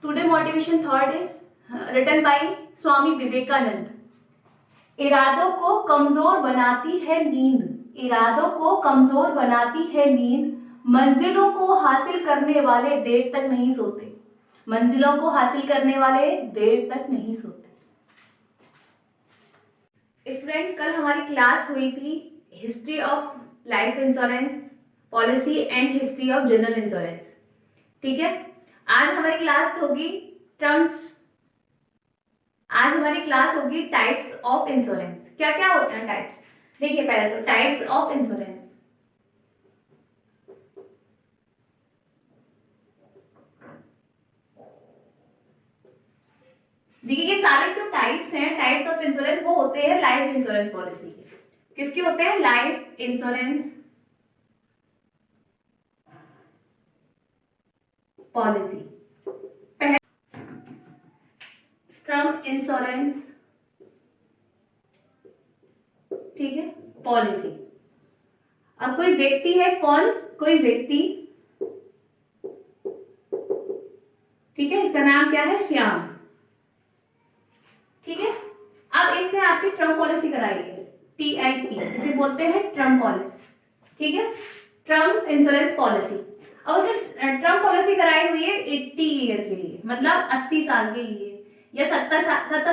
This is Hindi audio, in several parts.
Today motivation thought is written by Swami Vivekananda. इरादों को कमजोर बनाती है नींद, इरादों को कमजोर बनाती है नींद, मंजिलों को हासिल करने वाले देर तक नहीं सोते, मंजिलों को हासिल करने वाले देर तक नहीं सोते। स्टूडेंट, कल हमारी क्लास हुई थी history of life insurance policy and history of general insurance. ठीक है, आज हमारी क्लास होगी टर्म्स, आज हमारी क्लास होगी टाइप्स ऑफ इंश्योरेंस। क्या क्या होता है टाइप्स? देखिए पहले तो टाइप्स ऑफ इंश्योरेंस। देखिए ये सारे जो टाइप्स हैं, टाइप्स ऑफ इंश्योरेंस, वो होते हैं लाइफ इंश्योरेंस पॉलिसी के। किसके होते हैं? Life insurance policy. Term insurance, ठीक है, पॉलिसी। अब कोई व्यक्ति है, कौन? कोई व्यक्ति, ठीक है, इसका नाम क्या है? श्याम। ठीक है, अब इसने आपकी टर्म पॉलिसी कराई है, TIP जिसे बोलते हैं टर्म पॉलिसी। ठीक है, टर्म इंश्योरेंस पॉलिसी। अब उसने टर्म पॉलिसी कराई हुई है 80 ईयर के लिए, मतलब 80 साल के लिए, या 70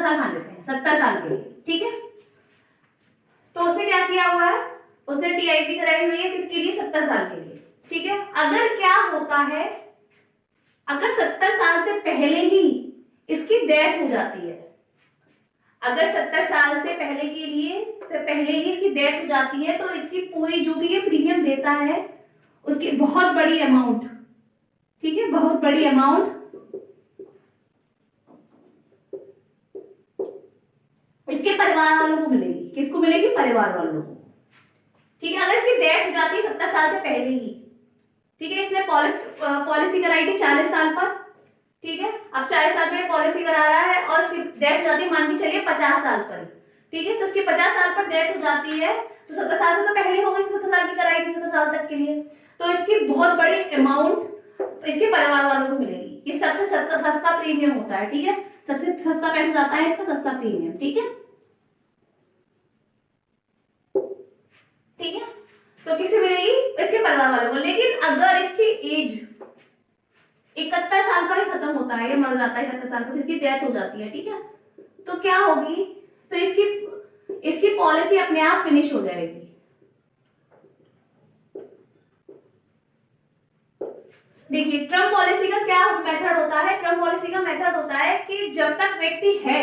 साल मान लेते हैं, 70 साल के लिए। ठीक है, तो उसने क्या किया हुआ है? उसने TIP कराई हुई है किसके लिए? 70 साल के लिए। ठीक है, अगर क्या होता है, अगर 70 साल से पहले ही इसकी डेथ हो जाती है, अगर 70 साल से पहले के लिए पहले ही इसकी डेथ हो जाती है, तो इसकी पूरी जो भी ये प्रीमियम देता है उसकी बहुत बड़ी अमाउंट, ठीक है, बहुत बड़ी अमाउंट इसके परिवार वालों को मिलेगी। किसको मिलेगी? परिवार वालों को। ठीक है, अगर इसकी डेथ हो जाती है 70 साल से पहले ही, ठीक है, इसने पॉलिसी कराई थी 40 साल पर। ठीक है, अब 40 साल में पॉलिसी करा रहा है और इसकी डेथ हो जाती है, मान के चलिए 50 साल पर। ठीक है, तो उसकी 50 साल पर डेथ हो जाती है, तो 70 साल से तो पहले हो गई, 70 साल की कराई थी, 70 साल तक के लिए, तो इसकी बहुत बड़ी अमाउंट इसके परिवार वालों को मिलेगी। ये सबसे सस्ता प्रीमियम होता है। ठीक है, सबसे सस्ता पैसा जाता है इसका, सस्ता प्रीमियम। ठीक है, ठीक है, तो किसे मिलेगी? इसके परिवार वालों को। लेकिन अगर इसकी एज 71 साल पर ही खत्म होता है, ये मर जाता है 71 साल पर, इसकी डेथ हो जाती है, ठीक है, तो क्या होगी? तो इसकी पॉलिसी अपने आप फिनिश हो जाएगी। देखिए टर्म पॉलिसी का क्या मेथड होता है? टर्म पॉलिसी का मेथड होता है कि जब तक व्यक्ति है,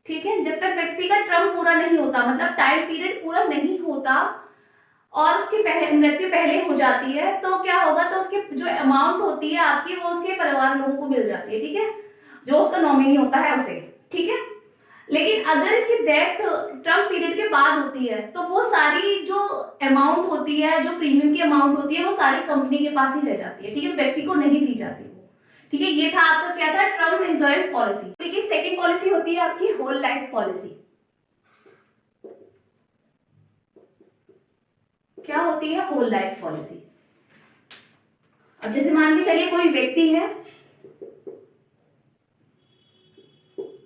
ठीक है, जब तक व्यक्ति का टर्म पूरा नहीं होता, मतलब टाइम पीरियड पूरा नहीं होता और उसकी मृत्यु पहले हो जाती है, तो क्या होगा? तो उसकी जो अमाउंट होती है आपकी, वो उसके परिवार लोगों को मिल जाती है। ठीक है, जो उसका नॉमिनी होता है उसे। ठीक है, लेकिन अगर इसकी डेथ टर्म पीरियड के बाद होती है, तो वो सारी जो अमाउंट होती है, जो प्रीमियम की अमाउंट होती है, वो सारी कंपनी के पास ही रह जाती है। ठीक है, व्यक्ति को नहीं दी जाती। ठीक है, ये था आपका क्या था? Term insurance policy. देखिए सेकंड पॉलिसी होती है आपकी होल लाइफ पॉलिसी। क्या होती है? Whole life policy. अब जैसे मान के चलिए कोई व्यक्ति है,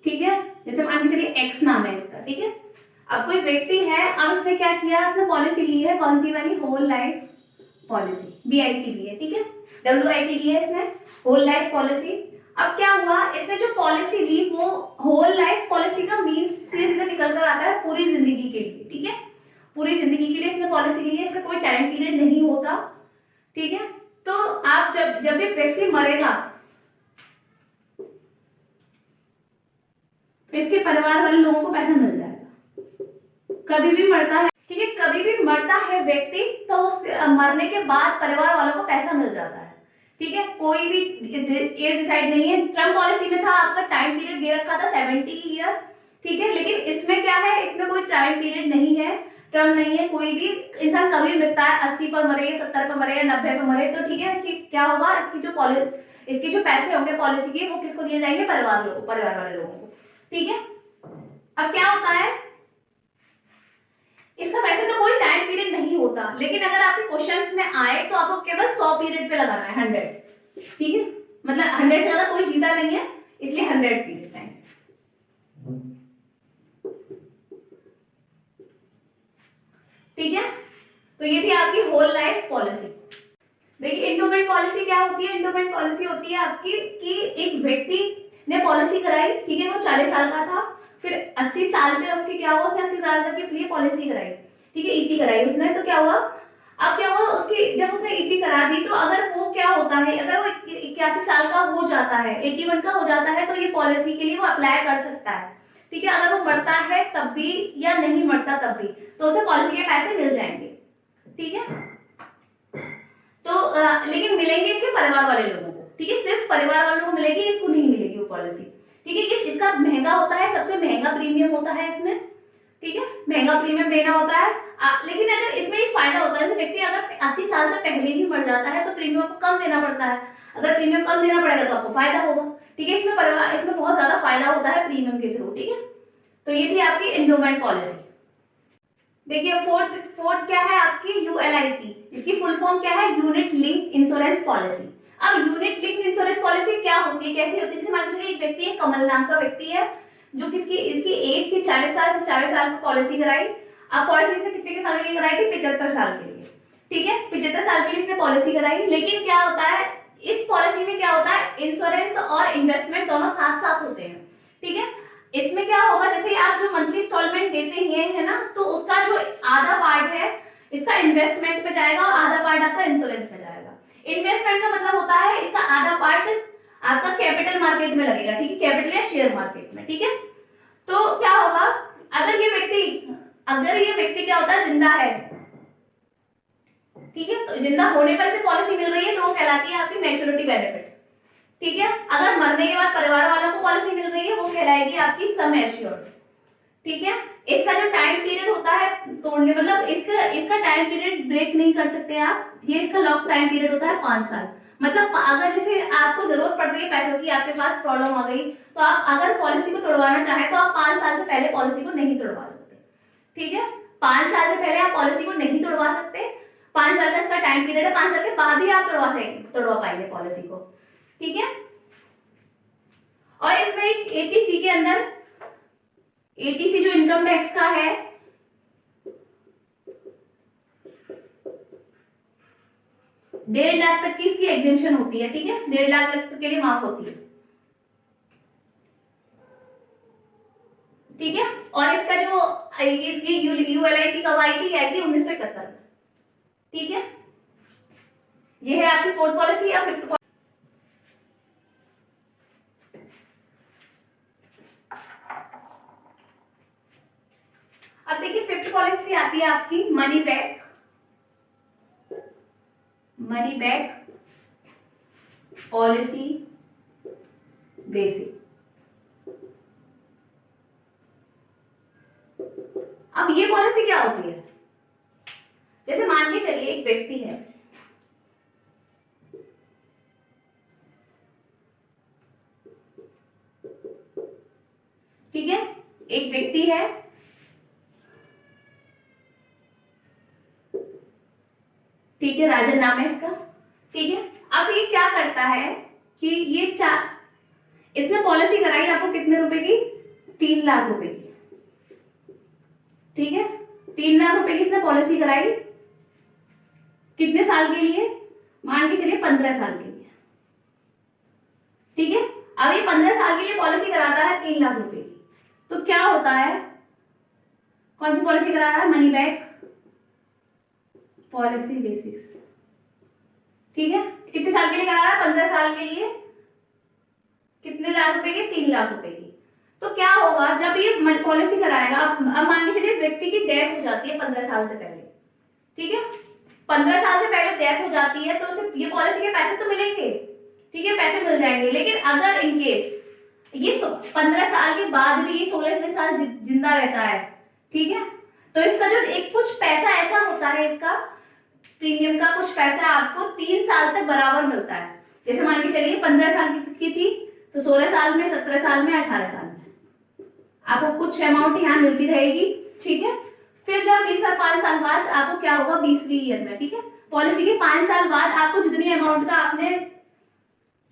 ठीक है, जैसे मान के चलिए X नाम है इसका। ठीक है, अब कोई व्यक्ति है, अब इसने क्या किया? इसने पॉलिसी ली है, कौन सी वाली? होल लाइफ पॉलिसी, BIP ली है। ठीक है, WIP ली है इसने, होल लाइफ पॉलिसी। अब क्या हुआ? इसने जो पॉलिसी ली, वो होल लाइफ पॉलिसी का मीन्स से इसने निकल कर आता है पूरी जिंदगी के लिए। ठीक है, पूरी जिंदगी के लिए इसने पॉलिसी ली है, इसका कोई टाइम पीरियड नहीं होता। ठीक है, तो आप जब भी व्यक्ति मरेगा, तो इसके परिवार वाले लोगों को पैसा मिल जाएगा। कभी भी मरता है, ठीक है, कभी भी मरता है व्यक्ति, तो उस मरने के बाद परिवार वालों को पैसा मिल जाता है। ठीक है, कोई भी एज डिसाइड नहीं है। टर्म पॉलिसी में था आपका टाइम पीरियड दे रखा था 70 ईयर। ठीक है, लेकिन इसमें क्या है? इसमें कोई टाइम पीरियड नहीं है, टर्म नहीं है, कोई भी इंसान कभी भी मरता है, 80 पर मरे, 70 पर मरे या 90 पर मरे, तो ठीक है, इसकी क्या होगा? इसकी जो पैसे होंगे पॉलिसी के, वो किसको दिए जाएंगे? परिवार वाले लोगों को। ठीक है, अब क्या होता है? इसका वैसे तो कोई टाइम पीरियड नहीं होता, लेकिन अगर आपके क्वेश्चंस में आए तो आपको केवल 100 पीरियड पे लगाना है, 100। ठीक है, मतलब मतलब 100 से ज्यादा कोई जीता नहीं है, इसलिए 100 पी लेते हैं। ठीक है, तो ये थी आपकी होल लाइफ पॉलिसी। देखिए एंडोमेंट पॉलिसी क्या होती है? एंडोमेंट पॉलिसी होती है आपकी कि एक व्यक्ति ने पॉलिसी कराई, ठीक है, वो 40 साल का था, फिर 80 साल पे उसकी क्या हुआ, उसने 80 साल तक के लिए पॉलिसी कराई, ठीक है, ईपी कराई उसने, तो क्या हुआ, अब क्या हुआ उसकी, जब उसने ईपी करा दी तो अगर वो क्या होता है, अगर वो 81 साल का हो जाता है, 81 का हो जाता है, तो ये पॉलिसी के लिए वो अप्लाई कर सकता है, ठीक है। अगर वो मरता है तब भी या नहीं मरता तब भी, तो उसे पॉलिसी के पैसे मिल जाएंगे, ठीक है। तो लेकिन मिलेंगे इसके परिवार वाले लोगों को, ठीक है, सिर्फ परिवार वालों को मिलेगी, इसको नहीं मिलेगी वो पॉलिसी, ठीक है। इसका महंगा होता है, सबसे महंगा प्रीमियम होता है इसमें, ठीक है, महंगा प्रीमियम देना होता है। लेकिन अगर इसमें एक फायदा होता है, जैसे व्यक्ति अगर 80 साल से पहले ही मर जाता है तो प्रीमियम आपको कम देना पड़ता है, अगर प्रीमियम कम देना पड़ेगा तो आपको फायदा होगा, ठीक है। इसमें बहुत ज्यादा फायदा होता है प्रीमियम के थ्रू, ठीक है। तो ये थी आपकी एंडोमेंट पॉलिसी। देखिए फोर्थ क्या है आपकी यूएलआईपी, इसकी फुल फॉर्म क्या है, यूनिट लिंक इंश्योरेंस पॉलिसी। अब यूनिट लिंक इंश्योरेंस पॉलिसी क्या होती है, कैसी होती है? जैसे मान लीजिए एक व्यक्ति है, कमल नाम का व्यक्ति है, जो इसकी एज थी 40 साल से 40 साल की पॉलिसी कराई। अब पॉलिसी इसने कितने के साल के लिए कराई थी? 75 साल के लिए, ठीक है, 75 साल के लिए इसने पॉलिसी कराई। लेकिन क्या होता है इस पॉलिसी में, क्या होता है, इंश्योरेंस और इन्वेस्टमेंट दोनों साथ साथ होते हैं, ठीक है। इसमें क्या होगा, जैसे आप जो मंथली इंस्टॉलमेंट देते हैं, है ना, तो उसका जो आधा पार्ट है इसका इन्वेस्टमेंट पे जाएगा और आधा पार्ट आपका इंश्योरेंस में जाएगा। इन्वेस्टमेंट का मतलब होता है इसका आधा पार्ट आपका कैपिटल मार्केट में लगेगा, ठीक है, कैपिटल या शेयर मार्केट में, ठीक है। तो क्या होगा, अगर ये व्यक्ति क्या होता है, जिंदा है, ठीक है, तो जिंदा होने पर इसे पॉलिसी मिल रही है तो वो कहलाती है आपकी मैच्योरिटी बेनिफिट, ठीक है। अगर मरने के बाद परिवार वालों को पॉलिसी मिल रही है वो कहलाएगी आपकी सम एश्योर्ड, ठीक है। इसका जो टाइम पीरियड होता है तोड़ने, मतलब इसका टाइम पीरियड ब्रेक नहीं कर सकते आप, ये इसका लॉक टाइम पीरियड होता है 5 साल। मतलब अगर जैसे आपको जरूरत पड़ रही है पैसों की, आपके पास प्रॉब्लम आ गई, तो आप अगर पॉलिसी को तोड़वाना चाहें तो आप 5 साल से पहले पॉलिसी को नहीं तोड़वा सकते, ठीक है। 5 साल से पहले आप पॉलिसी को नहीं तोड़वा सकते, 5 साल का इसका टाइम पीरियड है, 5 साल के बाद ही आप तोड़वा पाएंगे पॉलिसी को, ठीक है। और इसमें एक एटीसी के अंदर, एटीसी जो इनकम टैक्स का है, ₹1.5 लाख तक की इसकी एग्जेम्पशन होती है, ठीक है, 1.5 लाख तक के लिए माफ होती है, ठीक है। और इसका जो इसकी यूएलआईपी कब आई थी? 1971, ठीक है। ये है आपकी फोर्थ पॉलिसी या फिफ्थ। अब देखिए फिफ्थ पॉलिसी आती है आपकी मनी बैक पॉलिसी बेसिक। अब ये पॉलिसी क्या होती है, जैसे मान के चलिए एक व्यक्ति है, ठीक है, एक व्यक्ति है, ठीक है, राजन नाम है इसका, ठीक है। अब ये क्या करता है कि इसने पॉलिसी कराई आपको कितने रुपए की? 3 लाख रुपए की, ठीक है, 3 लाख रुपए की इसने पॉलिसी कराई, कितने साल के लिए? मान के चलिए 15 साल के लिए, ठीक है। अब ये 15 साल के लिए पॉलिसी कराता है 3 लाख रुपए की, तो क्या होता है, कौन सी पॉलिसी करा रहा है? मनी बैक पॉलिसी बेसिक्स, ठीक है। कितने साल के लिए करा रहा है? 15 साल के लिए, कितने लाख रुपए की? 3 लाख रुपए की। तो क्या होगा जब ये पॉलिसी कराएगा, अब मान के चलिए व्यक्ति की डेथ हो जाती है 15 साल से पहले, ठीक है, 15 साल से पहले डेथ हो जाती है, तो उसे ये पॉलिसी के पैसे तो मिलेंगे, ठीक है, पैसे मिल जाएंगे। लेकिन अगर इनकेस ये 15 साल के बाद भी 16वें साल जिंदा रहता है, ठीक है, तो इसका जो एक कुछ पैसा ऐसा होता है, इसका प्रीमियम का कुछ पैसा आपको 3 साल तक बराबर मिलता है। जैसे मान के चलिए 15 साल की थी, तो 16 साल में, 17 साल में, 18 साल में आपको कुछ अमाउंट यहाँ मिलती रहेगी, ठीक है। फिर जब 5 साल बाद आपको क्या होगा, 20वीं ईयर में, ठीक है, पॉलिसी के 5 साल बाद आपको जितनी अमाउंट का आपने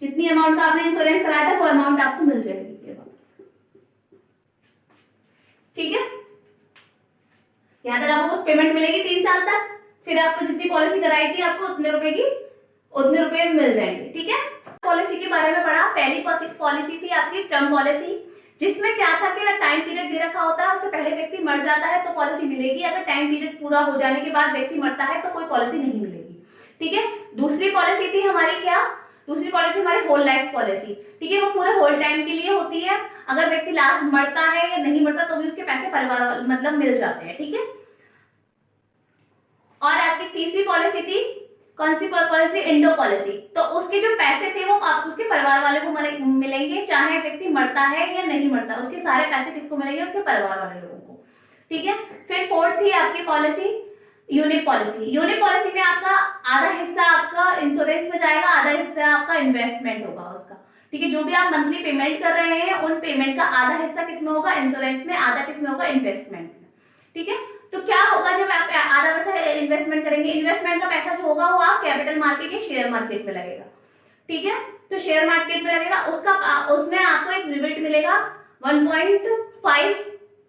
जितनी अमाउंट का आपने इंश्योरेंस कराया था वो अमाउंट आपको मिल जाएगी फिर वापस। ठीक है, यहां तक आपको कुछ पेमेंट मिलेगी 3 साल तक, फिर आपको जितनी पॉलिसी कराई थी आपको उतने रुपए मिल जाएंगे। ठीक है, पॉलिसी के बारे में पढ़ा। पहली पॉलिसी थी आपकी टर्म पॉलिसी, जिसमें क्या था कि अगर टाइम पीरियड दे रखा होता है उससे पहले व्यक्ति मर जाता है तो पॉलिसी मिलेगी, अगर टाइम पीरियड पूरा हो जाने के बाद व्यक्ति मरता है तो कोई पॉलिसी नहीं मिलेगी। ठीक है, दूसरी पॉलिसी थी हमारी क्या, दूसरी पॉलिसी हमारी होल लाइफ पॉलिसी। ठीक है, वो पूरे होल टाइम के लिए होती है, अगर व्यक्ति लास्ट मरता है या नहीं मरता तो भी उसके पैसे परिवार मतलब मिल जाते हैं। ठीक है, और आपकी तीसरी पॉलिसी थी कौन सी पॉलिसी, इंडो पॉलिसी। तो उसके जो पैसे थे वो आप उसके परिवार वाले को मिलेंगे, चाहे व्यक्ति मरता है या नहीं मरता, उसके सारे पैसे किसको मिलेंगे, उसके परिवार वाले लोगों को। ठीक है, फिर फोर्थ थी आपकी policy unit policy. Unit policy में आपका आधा हिस्सा आपका इंश्योरेंस में जाएगा, आधा हिस्सा आपका इन्वेस्टमेंट होगा उसका। ठीक है, जो भी आप मंथली पेमेंट कर रहे हैं उन पेमेंट का आधा हिस्सा किसमें होगा, इंश्योरेंस में, आधा किसमें होगा, इन्वेस्टमेंट में। ठीक है, तो क्या होगा जब आप आधा पैसा इन्वेस्टमेंट करेंगे, इन्वेस्टमेंट का पैसा जो होगा वो आप कैपिटल मार्केट या शेयर मार्केट में लगेगा। ठीक है, तो शेयर मार्केट में लगेगा, उसमें आपको एक रिबेट मिलेगा 1.5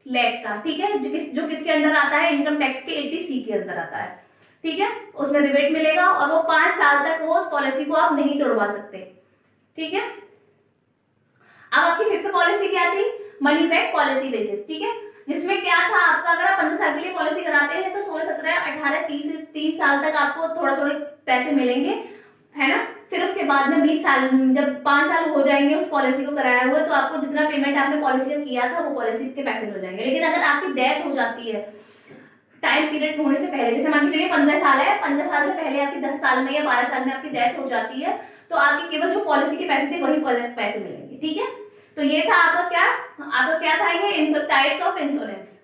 लाख का। ठीक है, जो किसके अंडर आता है, इनकम टैक्स के 80C के अंदर आता है। ठीक है, उसमें रिबेट मिलेगा और वो 5 साल तक वो उस पॉलिसी को आप नहीं तोड़वा सकते। ठीक है, अब आपकी फिफ्थ पॉलिसी क्या थी, मनी बैक पॉलिसी बेसिस। ठीक है, जिसमें क्या था आपका, अगर आप 15 साल के लिए पॉलिसी कराते हैं तो 16, 17, 18, 30 साल तक आपको थोड़ा थोड़े पैसे मिलेंगे, है ना। फिर उसके बाद में 20 साल, जब 5 साल हो जाएंगे उस पॉलिसी को कराया हुआ तो आपको जितना पेमेंट आपने पॉलिसी का किया था वो पॉलिसी के पैसे मिल जाएंगे। लेकिन अगर आपकी डेथ हो जाती है टाइम पीरियड होने से पहले, जैसे मान के चलिए 15 साल है, 15 साल से पहले आपकी 10 साल में या 12 साल में आपकी डेथ हो जाती है तो आपके केवल जो पॉलिसी के पैसे थे वही पैसे मिलेंगे। ठीक है, तो ये था आपका क्या था, ये टाइप्स ऑफ इंश्योरेंस।